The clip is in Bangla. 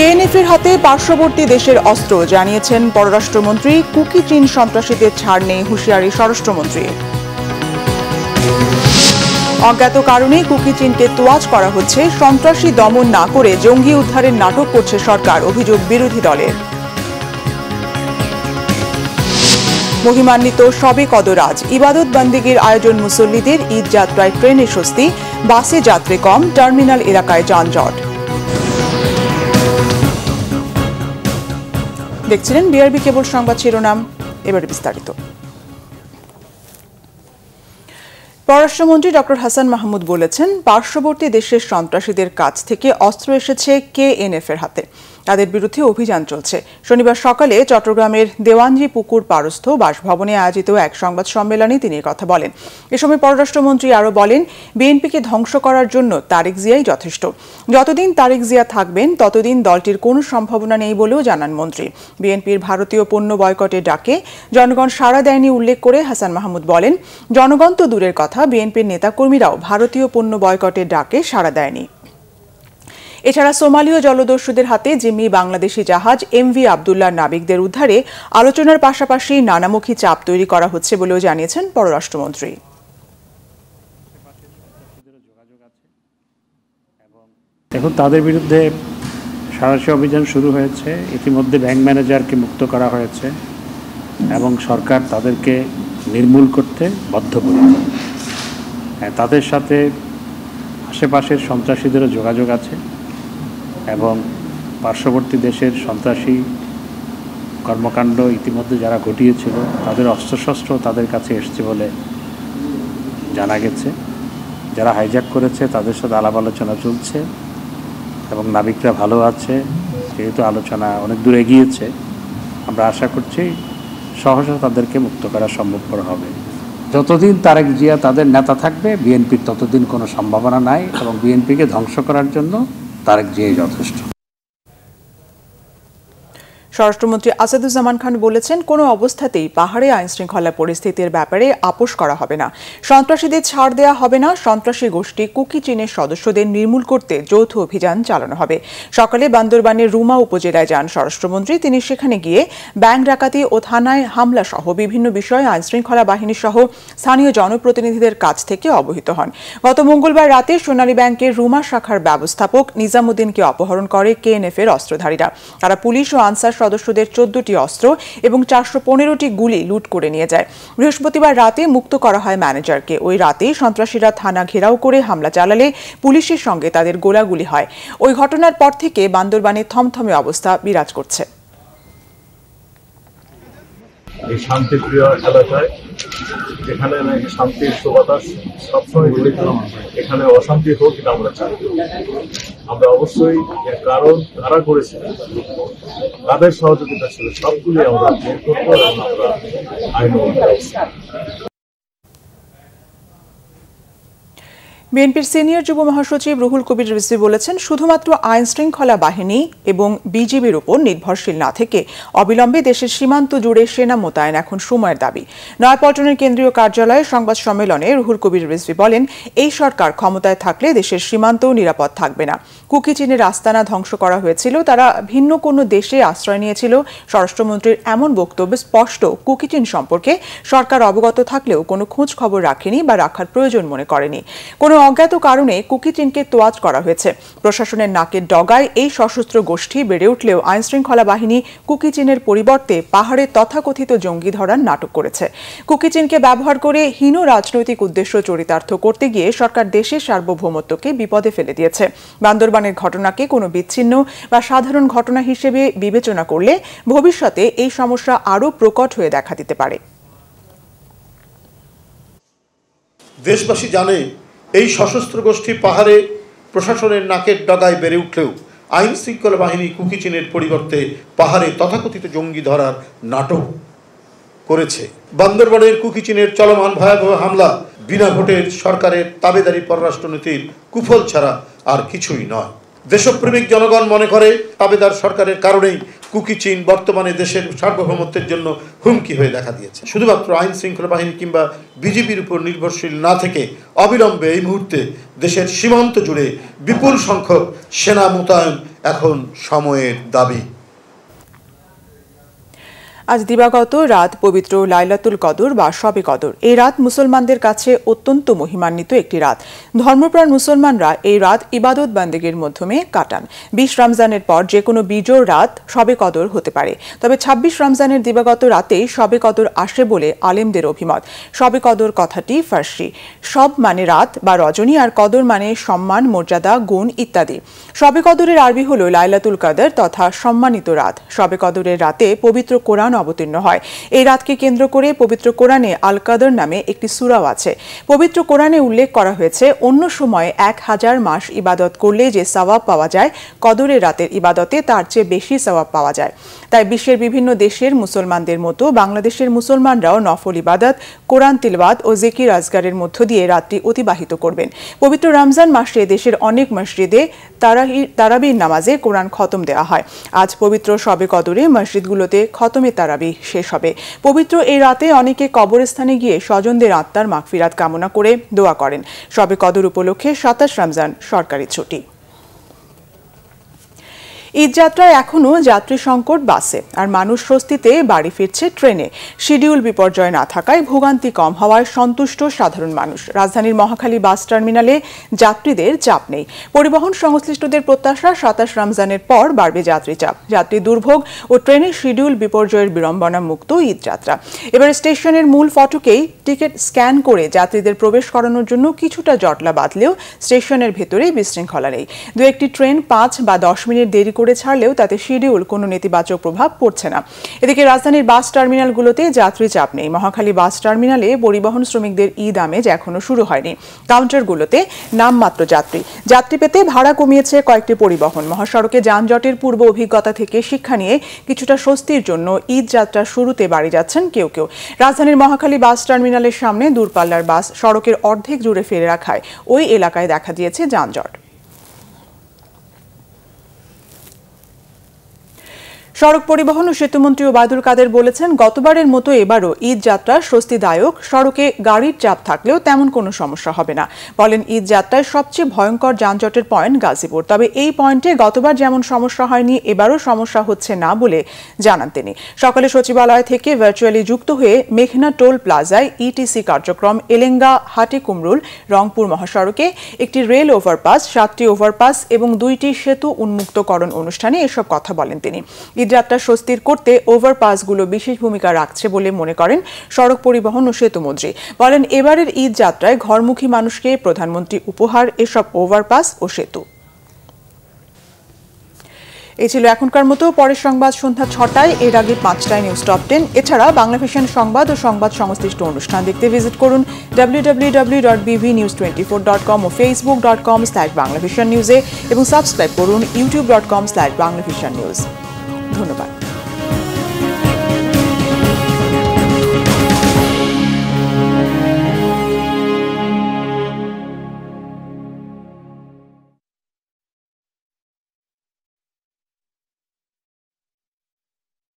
কেএনএফের হাতে পার্শ্ববর্তী দেশের অস্ত্র, জানিয়েছেন পররাষ্ট্রমন্ত্রী। কুকি চীন সন্ত্রাসীদের ছাড় নেই, হুঁশিয়ারি স্বরাষ্ট্রমন্ত্রী। অজ্ঞাত কারণে কুকি চীনকে তোয়াজ করা হচ্ছে, সন্ত্রাসী দমন না করে জঙ্গি উদ্ধারের নাটক করছে সরকার, অভিযোগ বিরোধী দলের। মহিমান্বিত শবে কদরাজ, ইবাদত বন্দেগীর আয়োজন মুসল্লিদের, ঈদ যাত্রায় ট্রেনে স্বস্তি, বাসে যাত্রী কম, টার্মিনাল এলাকায় যানজট। দেখছিলেন বিআরবি কেবল সংবাদ শিরোনাম, এবারে বিস্তারিত। পররাষ্ট্রমন্ত্রী ডক্টর হাসান মাহমুদ বলেছেন, পার্শ্ববর্তী দেশের সন্ত্রাসীদের কাছ থেকে অস্ত্র এসেছে কেএনএফের হাতে, তাদের বিরুদ্ধে অভিযান চলছে। শনিবার সকালে চট্টগ্রামের দেওয়ানজি পুকুর পারস্থ বাসভবনে আয়োজিত এক সংবাদ সম্মেলনে তিনি কথা বলেন। এ সময় পররাষ্ট্রমন্ত্রী আরও বলেন, বিএনপিকে ধ্বংস করার জন্য তারেক জিয়াই যথেষ্ট। যতদিন তারেক জিয়া থাকবেন ততদিন দলটির কোনো সম্ভাবনা নেই বলেও জানান মন্ত্রী। বিএনপির ভারতীয় পণ্য বয়কটের ডাকে জনগণ সাড়া দেয়নি উল্লেখ করে হাসান মাহমুদ বলেন, জনগণ তো দূরের কথা, বিএনপির নেতাকর্মীরাও ভারতীয় পণ্য বয়কটের ডাকে সাড়া দেয়নি। এছাড়া সোমালীয় জলদস্যুদের হাতে জিম্মি বাংলাদেশি জাহাজ এমভি আবদুল্লাহ নাবিকদের উদ্ধারে আলোচনার পাশাপাশি নানামুখী চাপ তৈরি করা হচ্ছে বলেও জানিয়েছেন পররাষ্ট্রমন্ত্রী। এখন তাদের বিরুদ্ধে সাঁড়াশি অভিযান শুরু হয়েছে। ইতিমধ্যে ব্যাংক ম্যানেজারকে মুক্ত করা হয়েছে এবং সরকার তাদেরকে নির্মূল করতে বদ্ধপরিকর। তাদের সাথে আশেপাশের সন্ত্রাসীদেরও যোগাযোগ আছে এবং পার্শ্ববর্তী দেশের সন্ত্রাসী কর্মকাণ্ড ইতিমধ্যে যারা ঘটিয়েছিল তাদের অস্ত্রশস্ত্র তাদের কাছে এসছে বলে জানা গেছে। যারা হাইজ্যাক করেছে তাদের সাথে আলাপ আলোচনা চলছে এবং নাবিকরা ভালো আছে। যেহেতু আলোচনা অনেক দূর এগিয়েছে, আমরা আশা করছি সহসা তাদেরকে মুক্ত করা সম্ভবপর হবে। যতদিন তারেক জিয়া তাদের নেতা থাকবে, বিএনপির ততদিন কোনো সম্ভাবনা নাই এবং বিএনপিকে ধ্বংস করার জন্য তারেক জিয়াই যথেষ্ট। স্বরাষ্ট্রমন্ত্রী আসাদুজ্জামান খান বলেছেন, কোনো অবস্থাতেই পাহাড়ে আইনশৃঙ্খলা পরিস্থিতির ব্যাপারে আপোষ করা হবে না, সন্ত্রাসীদের ছাড় দেওয়া হবে না, সন্ত্রাসী গোষ্ঠী কুকি চীনের সদস্যদের নির্মূল করতে যৌথ অভিযান চালানো হবে। সকালে বান্দরবানের রুমা উপজেলায় যান স্বরাষ্ট্রমন্ত্রী। তিনি সেখানে গিয়ে ব্যাংক ডাকাতি ও থানায় হামলা সহ বিভিন্ন বিষয়ে আইনশৃঙ্খলা বাহিনী সহ স্থানীয় জনপ্রতিনিধিদের কাছ থেকে অবহিত হন। গত মঙ্গলবার রাতে সোনালী ব্যাংকের রুমা শাখার ব্যবস্থাপক নিজামুদ্দিনকে অপহরণ করে কেএনএফের অস্ত্রধারীরা। তারা পুলিশ ও আনসার সদস্যদের 14টি অস্ত্র এবং 415টি গুলি লুট করে নিয়ে যায়। বৃহস্পতিবার রাতে মুক্ত করা হয় ম্যানেজারকে। ওই রাতেই সন্ত্রাসীরা থানা ঘেরাও করে হামলা চালালে পুলিশের সঙ্গে তাদের গোলাগুলি হয়। ওই ঘটনার পর থেকে বান্দরবানে থমথমে অবস্থা বিরাজ করছে। এই শান্তিপ্রিয় এলাকায় যেখানে শান্তির সুবাতাস সবসময় জড়িত, এখানে অশান্তি হোক এটা আমরা চাই। আমরা অবশ্যই এর কারণ কারা করেছে, তাদের সহযোগিতা ছিল, সবগুলি আমরা বের করবো এবং আমরা আইন বিএনপির সিনিয়র যুব মহাসচিব রুহুল কবির রিজভী বলেছেন, শুধুমাত্র আইন শৃঙ্খলা বাহিনী এবং বিজিবির উপর নির্ভরশীল না থেকে অবিলম্বে দেশের সীমান্ত জুড়ে সেনা মোতায়েন এখন সময়ের দাবি। নয়াপল্টনের কেন্দ্রীয় কার্যালয়ে সংবাদ সম্মেলনে রুহুল কবির রিজভী বলেন, এই সরকার ক্ষমতায় থাকলে দেশের সীমান্তও নিরাপদ থাকবে না। কুকি চীনের আস্তানা ধ্বংস করা হয়েছিল, তারা ভিন্ন কোনো দেশে আশ্রয় নিয়েছিল। স্বরাষ্ট্রমন্ত্রীর এমন বক্তব্য স্পষ্ট, কুকি চীন সম্পর্কে সরকার অবগত থাকলেও কোনো খোঁজ খবর রাখেনি বা রাখার প্রয়োজন মনে করেনি। কোনো অজ্ঞাত কারণে কুকি চীনকে তোয়াজ করা হয়েছে। প্রশাসনের নাকের ডগায় এই সশস্ত্র গোষ্ঠী বেড়ে উঠলেও আইনশৃঙ্খলা বাহিনী কুকি চীনের পরিবর্তে পাহাড়ে তথাকথিত জঙ্গি ধরার নাটক করেছে। কুকি চীনকে ব্যবহার করে হীন রাজনৈতিক উদ্দেশ্য চরিতার্থ করতে গিয়ে সরকার দেশের সার্বভৌমত্বকে বিপদে ফেলে দিয়েছে। বান্দরবানের ঘটনাকে কোনো বিচ্ছিন্ন বা সাধারণ ঘটনা হিসেবে বিবেচনা করলে ভবিষ্যতে এই সমস্যা আরও প্রকট হয়ে দেখা দিতে পারে। দেশবাসী জানে, এই সশস্ত্র গোষ্ঠী পাহাড়ে প্রশাসনের নাকের ডগায় বেড়ে উঠলেও আইন শৃঙ্খলা বাহিনী কুকি চীনের পরিবর্তে পাহাড়ে তথাকথিত জঙ্গি ধরার নাটক করেছে। বান্দরবানের কুকি চীনের চলমান ভয়াবহ হামলা বিনা ভোটের সরকারের তাবেদারি পররাষ্ট্রনীতির কুফল ছাড়া আর কিছুই নয়। দেশপ্রেমিক জনগণ মনে করে তাবেদার সরকারের কারণেই কুকি চীন বর্তমানে দেশের সার্বভৌমত্বের জন্য হুমকি হয়ে দেখা দিয়েছে। শুধুমাত্র আইন শৃঙ্খলা বাহিনী কিংবা বিজিবির উপর নির্ভরশীল না থেকে অবিলম্বে এই মুহূর্তে দেশের সীমান্ত জুড়ে বিপুল সংখ্যক সেনা মোতায়েন এখন সময়ের দাবি। আজ দিবাগত রাত পবিত্র লাইলাতুল কদর বা শবে কদর। এই রাত মুসলমানদের কাছে অত্যন্ত মহিমান্বিত একটি রাত। ধর্মপ্রাণ মুসলমানরা এই রাত ইবাদত বান্দেগীর মাধ্যমে কাটান। 20 রমজানের পর যে কোনো বিজোড় রাত শবে কদর হতে পারে, তবে 26 রমজানের দিবাগত রাতেই শবে কদর আসে বলে আলেমদের অভিমত। শবে কদর কথাটি ফার্সি, সব মানে রাত বা রজনী, আর কদর মানে সম্মান, মর্যাদা, গুণ ইত্যাদি। শবে কদরের আরবি হলো লাইলাতুল কদর তথা সম্মানিত রাত। শবে কদরের রাতে পবিত্র কোরআন অবতীর্ণ হয়। এই রাতকে কেন্দ্র করে পবিত্র কোরআনে আল কদর নামে একটি সূরাও আছে। পবিত্র কোরআনে উল্লেখ করা হয়েছে, অন্য সময়ে 1000 মাস ইবাদত করলে যে সওয়াব পাওয়া যায়, কদরের রাতের ইবাদতে তার চেয়ে বেশি সওয়াব পাওয়া যায়। তাই বিশ্বের বিভিন্ন দেশের মুসলমানদের মতো বাংলাদেশের মুসলমানরাও নফল ইবাদত, কোরআন তিলাওয়াত ও জিকির আজগারের মধ্য দিয়ে রাতটি অতিবাহিত করবেন। পবিত্র রমজান মাসে দেশের অনেক মসজিদে তারাবির নামাজে কোরআন খতম দেওয়া হয়। আজ পবিত্র শবে কদরে মসজিদগুলোতে খতমে তারাবি শেষ হবে। পবিত্র এই রাতে অনেকে কবরস্থানে গিয়ে স্বজনদের আত্মার মাগফিরাত কামনা করে দোয়া করেন। শবে কদর উপলক্ষে 27 রমজান সরকারি ছুটি। ঈদ যাত্রায় এখনও যাত্রী সংকট বাসে, আর মানুষ স্বস্তিতে বাড়ি ফিরছে ট্রেনে। শিডিউল বিপর্যয় না থাকায় ভোগান্তি কম হওয়ায় সন্তুষ্ট সাধারণ মানুষ। রাজধানীর মহাখালী বাস টার্মিনালে যাত্রীদের চাপ নেই। পরিবহন সংশ্লিষ্টদের প্রত্যাশা, 27 রমজানের পর বাড়বে যাত্রী চাপ। যাত্রী দুর্ভোগ ও ট্রেনের শিডিউল বিপর্যয়ের বিড়ম্বনা মুক্ত ঈদ যাত্রা। এবার স্টেশনের মূল ফটকেই টিকিট স্ক্যান করে যাত্রীদের প্রবেশ করানোর জন্য কিছুটা জটলা বাঁধলেও স্টেশনের ভেতরে বিশৃঙ্খলা নেই। দু একটি ট্রেন 5 বা 10 মিনিট দেরি করে ছাড়লেও তাতে শিডিউল কোনো নেতিবাচক প্রভাব পড়ছে না। এদিকে রাজধানীর বাস টার্মিনালগুলোতে যাত্রী চাপ নেই। মহাখালী বাস টার্মিনালে পরিবহন শ্রমিকদের ঈদ আমেজ এখনো শুরু হয়নি। কাউন্টারগুলোতে নামমাত্র যাত্রী পেতে ভাড়া কমিয়েছে কয়েকটি পরিবহন। মহাসড়কে যানজটের পূর্ব অভিজ্ঞতা থেকে শিক্ষা নিয়ে কিছুটা স্বস্তির জন্য ঈদ যাত্রার শুরুতে বাড়ি যাচ্ছেন কেউ কেউ। রাজধানীর মহাখালী বাস টার্মিনালের সামনে দূরপাল্লার বাস সড়কের অর্ধেক জুড়ে ফেলে রাখায় ওই এলাকায় দেখা দিয়েছে যানজট। সড়ক পরিবহন ও সেতুমন্ত্রী ওবায়দুল কাদের বলেছেন, গতবারের মতো এবারও ঈদ যাত্রা স্বস্তিদায়ক। সড়কে গাড়ির চাপ থাকলেও তেমন কোনো সমস্যা হবে না। বলেন, ঈদ যাত্রায় সবচেয়ে ভয়ঙ্কর যানজটের পয়েন্ট গাজীপুর। তবে এই পয়েন্টে গতবার যেমন সমস্যা হয়নি, এবারও সমস্যা হচ্ছে না বলে জানান তিনি। সকালে সচিবালয় থেকে ভার্চুয়ালি যুক্ত হয়ে মেঘনা টোল প্লাজায় ইটিসি কার্যক্রম, এলেঙ্গা হাটিকুমরুল রংপুর মহাসড়কে একটি রেল ওভারপাস, 7টি ওভারপাস এবং 2টি সেতু উন্মুক্তকরণ অনুষ্ঠানে এসব কথা বলেন তিনি। ঈদ যাত্রা স্বস্তির করতে ওভারপাসগুলো বিশেষ ভূমিকা রাখছে বলে মনে করেন সড়ক পরিবহন ও সেতুমন্ত্রী। বলেন, এবারের ঈদ যাত্রায় ঘরমুখী মানুষকে প্রধানমন্ত্রী উপহার এসব ওভারপাস ও সেতু। এই ছিল এখনকার মতো। পরের সংবাদ সন্ধ্যা 6টায়, এর আগে 5টায় নিউজ টপ 10। এছাড়া বাংলা ভিশন সংবাদ ও সংবাদ সংশ্লিষ্ট অনুষ্ঠান দেখতে ভিজিট করুন www.bvnews24.com ও facebook.com/banglavisionnews এবং সাবস্ক্রাইব করুন youtube.com/banglavisionnews। ধন্যবাদ।